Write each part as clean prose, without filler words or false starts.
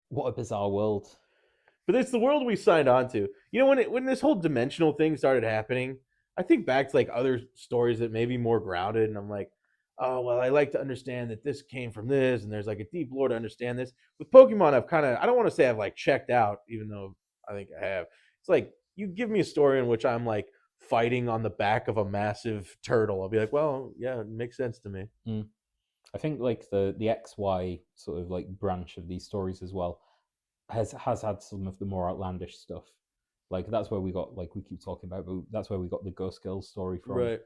What a bizarre world. But it's the world we signed on to. You know, when this whole dimensional thing started happening, I think back to like other stories that may be more grounded, and I'm like, oh well, I like to understand that this came from this, and there's like a deep lore to understand this. With Pokemon, I've kind of I don't want to say I've like checked out, even though I think I have. It's like you give me a story in which I'm like fighting on the back of a massive turtle. I'll be like, well, yeah, it makes sense to me. Mm. I think like the XY sort of like branch of these stories as well has had some of the more outlandish stuff. Like that's where we got, like we keep talking about, but that's where we got the Ghost Girls story from. Right.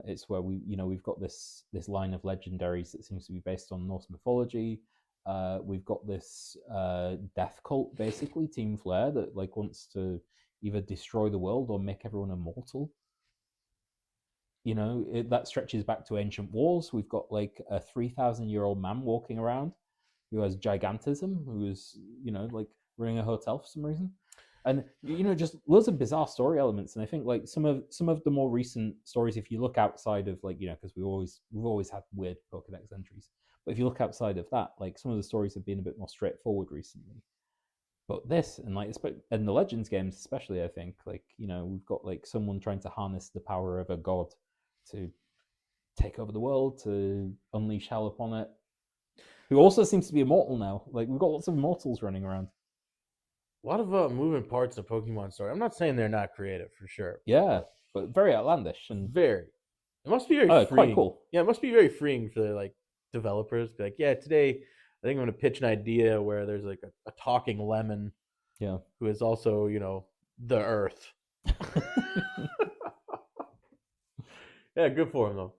It's where we've got this line of legendaries that seems to be based on Norse mythology. We've got this death cult, basically Team Flare, that like wants to either destroy the world or make everyone immortal. That stretches back to ancient wars. We've got like a 3,000-year-old man walking around who has gigantism, who is like running a hotel for some reason, and just loads of bizarre story elements. And I think like some of the more recent stories, if you look outside of like because we've always had weird Pokedex entries, but if you look outside of that, like some of the stories have been a bit more straightforward recently. But this and like and the Legends games especially, I think like we've got like someone trying to harness the power of a god to take over the world, to unleash hell upon it, who also seems to be immortal now. Like we've got lots of immortals running around. A lot of moving parts in the Pokemon story. I'm not saying they're not creative for sure, Yeah, but but very outlandish and very. It must be very quite freeing. cool. Yeah, it must be very freeing for like developers. Be like, yeah, today I think I'm going to pitch an idea where there's like a talking lemon Yeah. who is also the Earth. Yeah, good for him though.